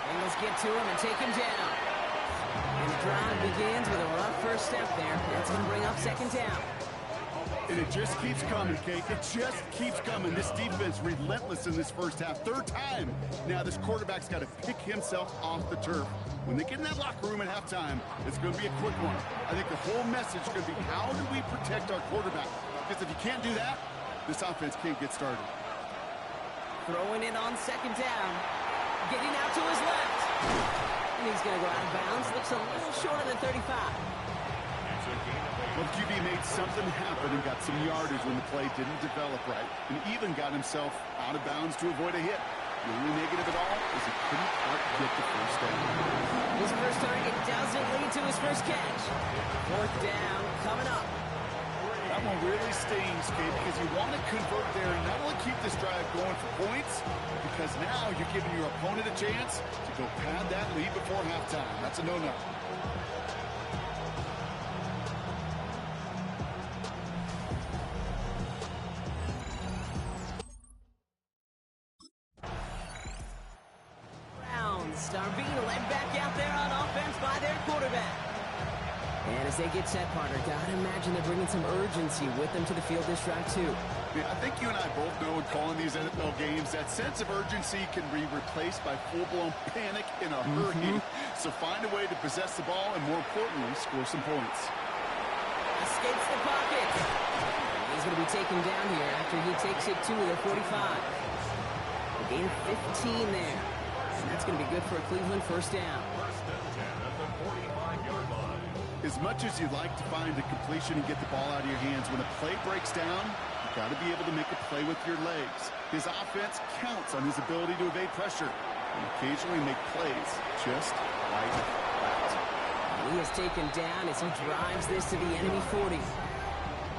Bengals get to him and take him down. And the drive begins with a rough first step there. That's going to bring up 2nd down. And it just keeps coming, Kate. It just keeps coming. This defense relentless in this first half. 3rd time. Now this quarterback's got to pick himself off the turf. When they get in that locker room at halftime, it's going to be a quick one. I think the whole message is going to be, how do we protect our quarterback? Because if you can't do that, this offense can't get started. Throwing it on 2nd down. Getting out to his left. And he's going to go out of bounds. Looks a little shorter than 35. Well, QB made something happen and got some yardage when the play didn't develop right, and even got himself out of bounds to avoid a hit. The only negative at all is he couldn't quite get the first down. His first target doesn't lead to his first catch. 4th down coming up. That one really stings, Kate, because you want to convert there and not only keep this drive going for points, because now you're giving your opponent a chance to go pad that lead before halftime. That's a no-no. Are being led back out there on offense by their quarterback. And as they get set, Potter, gotta imagine they're bringing some urgency with them to the field this drive, too. Yeah, I think you and I both know in calling these NFL games, that sense of urgency can be replaced by full-blown panic in a hurry. So find a way to possess the ball and, more importantly, score some points. Escapes the pocket. He's going to be taken down here after he takes it to the 45. A gain of 15 there. And that's going to be good for a Cleveland 1st down. As much as you'd like to find a completion and get the ball out of your hands, when a play breaks down, you've got to be able to make a play with your legs. His offense counts on his ability to evade pressure and occasionally make plays just like that. He is taken down as he drives this to the enemy 40.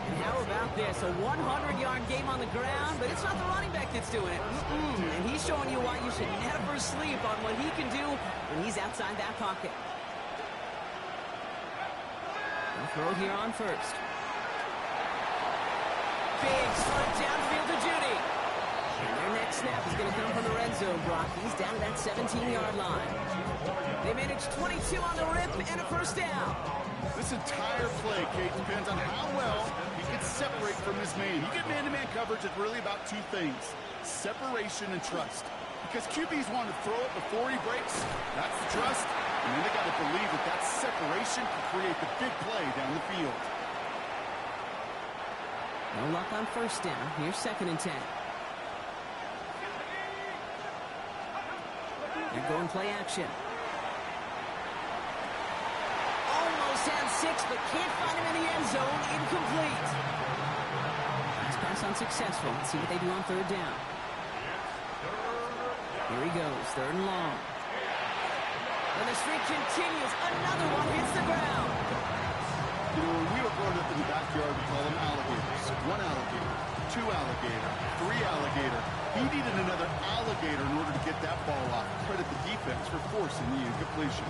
And how about this? A 100-yard game on the ground, but it's not the running back that's doing it. And he's showing you why you should never sleep on what he can do when he's outside that pocket. They'll throw here on first. Big slant downfield to Judy. And their next snap is going to come from the red zone, Brock. He's down to that 17-yard line. They managed 22 on the rip and a 1st down. This entire play, Kate, depends on how well he can separate from his man. You get man-to-man coverage, it's really about 2 things: separation and trust. Because QBs want to throw it before he breaks. That's the trust. And then they got to believe that that separation can create the big play down the field. No luck on first down. Here's 2nd and 10. They're going play action. Almost had 6, but can't find him in the end zone. Incomplete. This pass unsuccessful. Let's see what they do on 3rd down. Here he goes, 3rd and long. And the streak continues. Another one hits the ground. You know, when we were growing up in the backyard, we call them alligators. 1 alligator, 2 alligator, 3 alligator. He needed another alligator in order to get that ball off. Credit the defense for forcing the incompletion.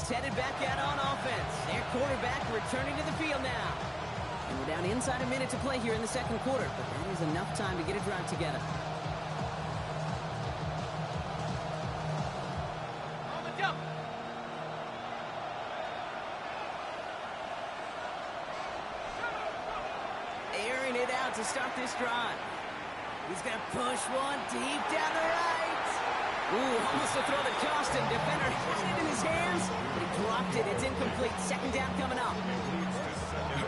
Headed back out on offense. Their quarterback returning to the field now. And we're down inside a minute to play here in the 2nd quarter, but that is enough time to get a drive together. On the jump. Airing it out to start this drive. He's going to push one deep down the right. Ooh, almost a throw that cost him. Defender had it in his hands, but he dropped it. It's incomplete. 2nd down coming up.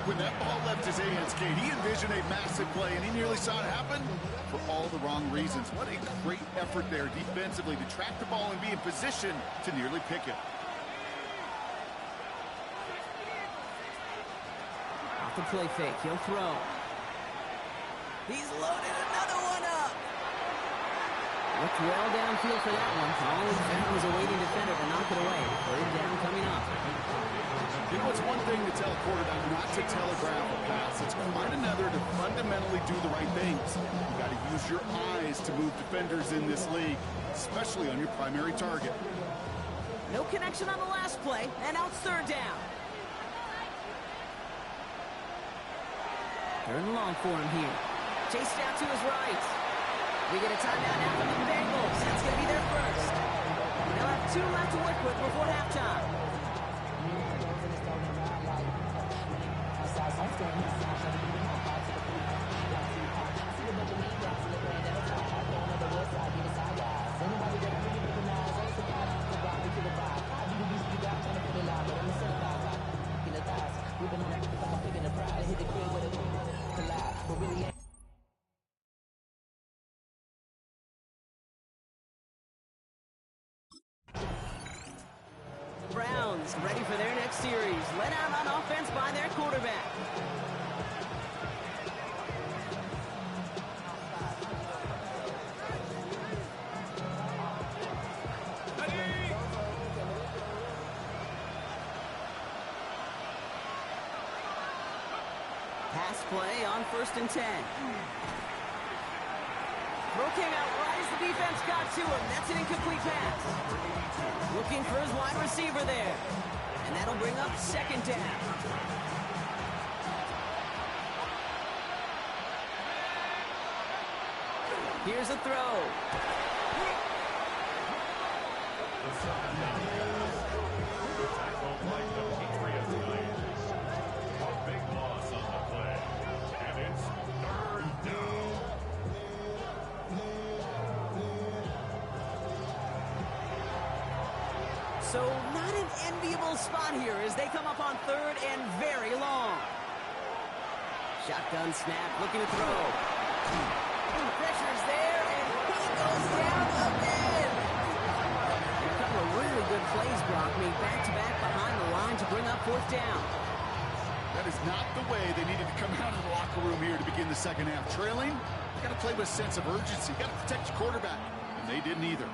When that ball left his hands, Kate, he envisioned a massive play, and he nearly saw it happen for all the wrong reasons. What a great effort there defensively to track the ball and be in position to nearly pick it. Off the play fake. He'll throw. He's loaded another one up. Looked well downfield for that one. All he found was a waiting defender to knock it away. 3rd down coming up. You know, it's one thing to tell a quarterback not to telegraph a pass. It's quite another to fundamentally do the right things. You got to use your eyes to move defenders in this league, especially on your primary target. No connection on the last play, and out 3rd down. 3rd and long for him here. Chased out to his right. We get a timeout now from the Bengals. That's going to be their first. They'll have 2 left to work with before halftime. Browns ready for their next series. Led out on offense by their quarterback. Pass play on 1st and 10. Throw came out right as the defense got to him. That's an incomplete pass. Looking for his wide receiver there. And that'll bring up 2nd down. Here's a throw. So not an enviable spot here as they come up on 3rd and very long. Shotgun snap, looking to throw. Pressure's there, and he goes down again. A couple of really good plays, Brock, made back-to-back behind the line to bring up 4th down. That is not the way they needed to come out of the locker room here to begin the 2nd half. Trailing, you got to play with a sense of urgency. You got to protect your quarterback, and they didn't either.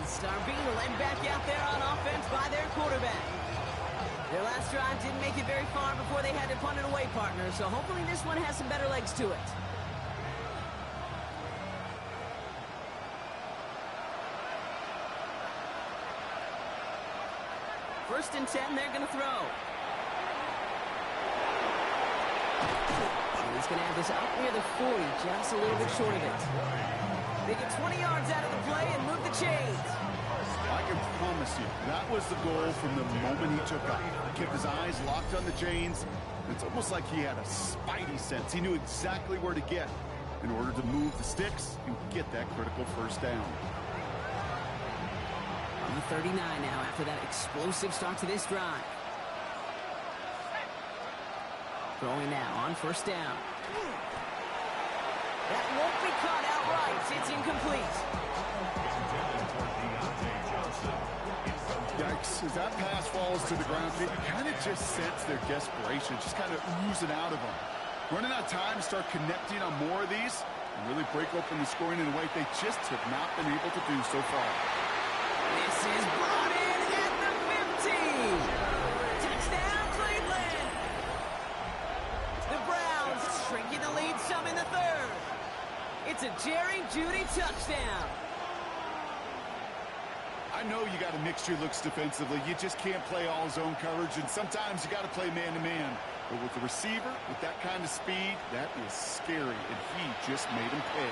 Giants are being led back out there on offense by their quarterback. Their last drive didn't make it very far before they had to punt it away, partner, so hopefully this one has some better legs to it. First and 10, they're going to throw. And he's going to have this up near the 40, just a little bit short of it. They get 20 yards out of the play and move the chains. I can promise you, that was the goal from the moment he took off. He kept his eyes locked on the chains. It's almost like he had a spidey sense. He knew exactly where to get in order to move the sticks and get that critical first down. On the 39 now after that explosive start to this drive. Throwing now on first down. That won't be caught outright. It's incomplete. Yikes, as that pass falls to the ground, you kind of just sense their desperation, just kind of oozing out of them. Running out of time to start connecting on more of these and really break open the scoring in a way they just have not been able to do so far. This is brought in at the 15. Touchdown, Cleveland. The Browns shrinking the lead some in the third. It's a Jerry Jeudy touchdown. I know you got to mix your looks defensively. You just can't play all zone coverage, and sometimes you got to play man-to-man. But with the receiver, with that kind of speed, that is scary, and he just made him pay.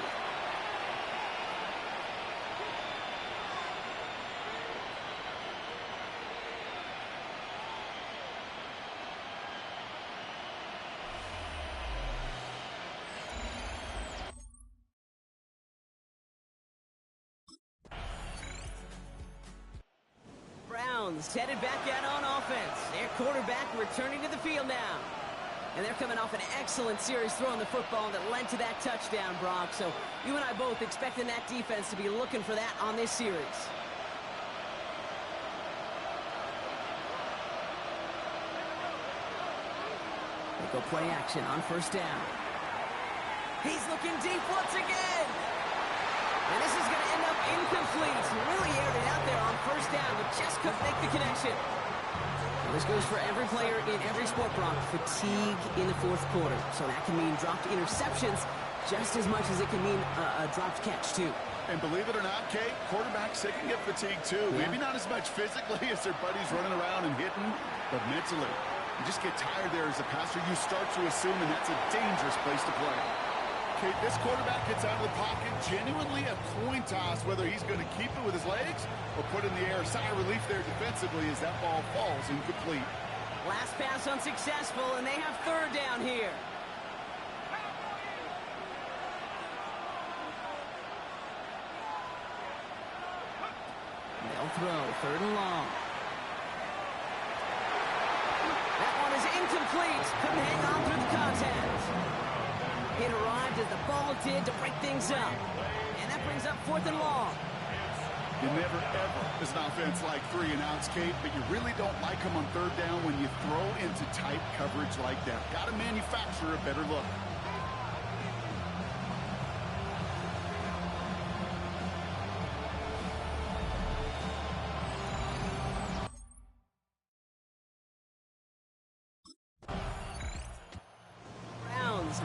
Headed back out on offense. Their quarterback returning to the field now. And they're coming off an excellent series throwing the football that led to that touchdown, Brock. So you and I both expecting that defense to be looking for that on this series. They go play action on first down. He's looking deep once again. And this is going to end up incomplete. Really aired it out there on first down, but just couldn't make the connection. And this goes for every player in every sport, Brock. Fatigue in the fourth quarter. So that can mean dropped interceptions just as much as it can mean a dropped catch, too. And believe it or not, Kate, quarterbacks, they can get fatigued, too. Yeah. Maybe not as much physically as their buddies running around and hitting, but mentally. You just get tired there as a passer. You start to assume, and that's a dangerous place to play. Okay, this quarterback gets out of the pocket, genuinely a coin toss whether he's going to keep it with his legs or put it in the air. Sigh of relief there defensively as that ball falls incomplete. Last pass unsuccessful, and they have third down here. They'll throw third and long. That one is incomplete. Couldn't hang on through the contact. It arrived as the ball did to break things up. And that brings up fourth and long. You never, ever, as an offense, like 3 and outs, Kate, but you really don't like them on third down when you throw into tight coverage like that. Got to manufacture a better look.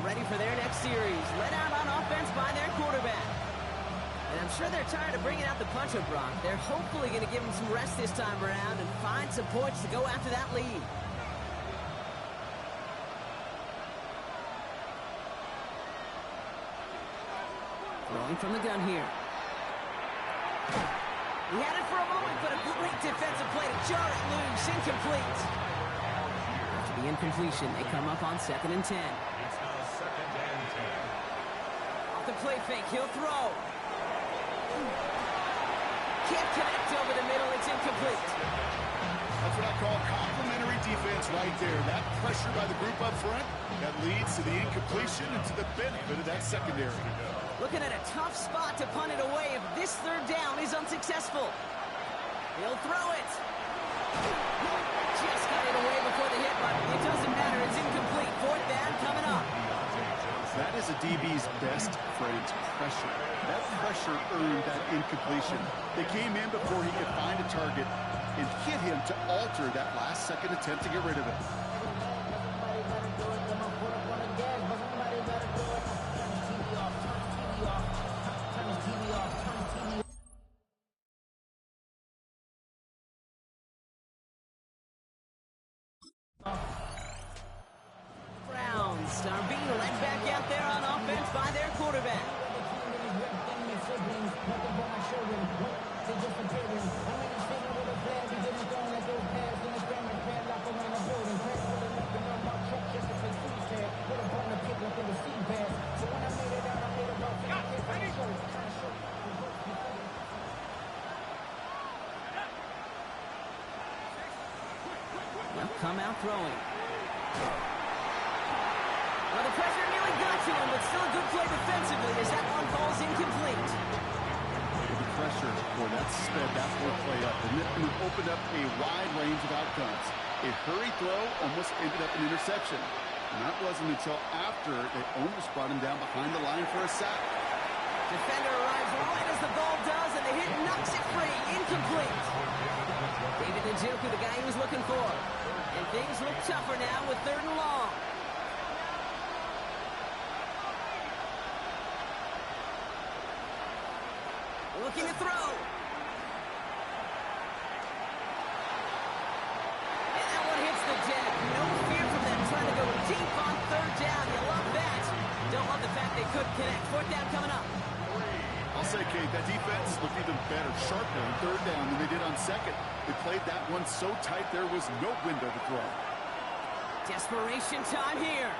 Ready for their next series. Led out on offense by their quarterback. And I'm sure they're tired of bringing out the puncher, Brock. They're hopefully going to give him some rest this time around and find some points to go after that lead. Throwing from the gun here. He had it for a moment, but a great defensive play to jar it loose. Incomplete. After the incompletion, they come up on 2nd and 10. Off the play fake, he'll throw. Can't connect over the middle, it's incomplete. That's what I call complementary defense right there. That pressure by the group up front, that leads to the incompletion and to the benefit of that secondary. Looking at a tough spot to punt it away if this third down is unsuccessful. He'll throw it. Just got it away before the hit, but it doesn't matter. It's incomplete. Fourth down coming up. That is a DB's best friend, pressure. That pressure earned that incompletion. They came in before he could find a target and hit him to alter that last-second attempt to get rid of it. Browns are being led back out there on offense by their quarterback. They'll come out throwing. Well, the pressure nearly got to him, but still a good play defensively as that one falls incomplete. The pressure, boy, that sped that whole play up, and it opened up a wide range of outcomes. A hurried throw almost ended up an interception. And that wasn't until after they almost brought him down behind the line for a sack. Defender arrives right as the ball does, and the hit knocks it free. Incomplete. David Njoku, the guy he was looking for. And things look tougher now with 3rd and long. Looking to throw. And that one hits the deck. No fear from them trying to go deep on 3rd down. You love that. Don't love the fact they couldn't connect. 4th down coming up. I'll say, Kate, that defense looked even better, sharper on 3rd down than they did on 2nd. They played that one so tight there was no window to throw. Desperation time here.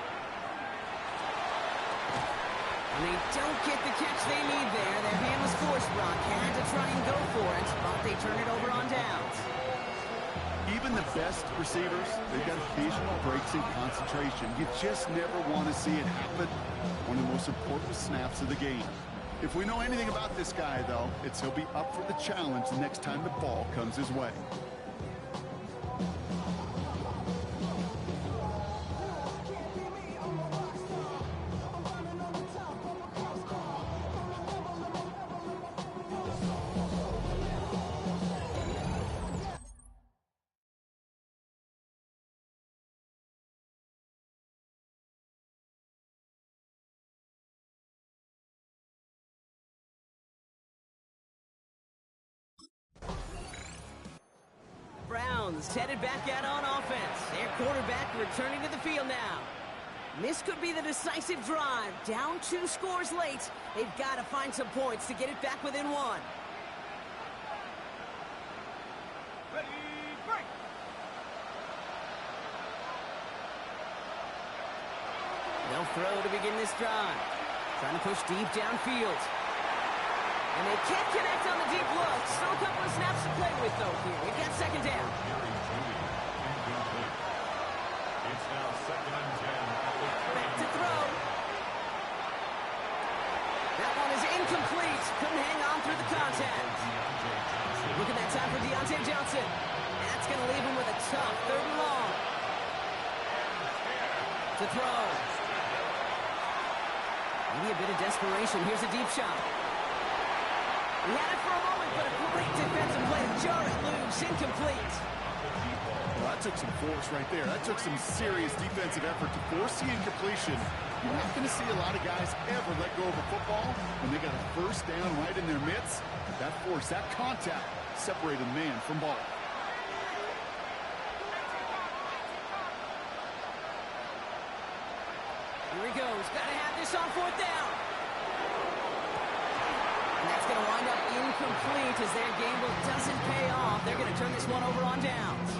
And they don't get the catch they need there. Their hand was forced, Brock. Had to try and go for it, but they turn it over on downs. Even the best receivers, they've got occasional breaks in concentration. You just never want to see it happen. One of the most important snaps of the game. If we know anything about this guy, though, it's he'll be up for the challenge the next time the ball comes his way. Browns headed back out on offense. Their quarterback returning to the field now. This could be the decisive drive. Down 2 scores late. They've got to find some points to get it back within 1. Ready, break! They'll throw to begin this drive. Trying to push deep downfield. And they can't connect on the deep look. Still a couple of snaps to play with, though, here. We've got 2nd down. It's now 2nd and 10. Back to throw. That one is incomplete. Couldn't hang on through the contact. Look at that time for Deontay Johnson. That's going to leave him with a tough 3rd and long. To throw. Maybe a bit of desperation. Here's a deep shot. He had it for a moment, but a great defensive play to jar it loose. Incomplete. Well, that took some force right there. That took some serious defensive effort to force the incompletion. You're not going to see a lot of guys ever let go of a football when they got a 1st down right in their midst. That force, that contact, separated man from ball. Here he goes. Got to have this on 4th down. And that's going to wind up incomplete as their gamble doesn't pay off. They're going to turn this one over on downs.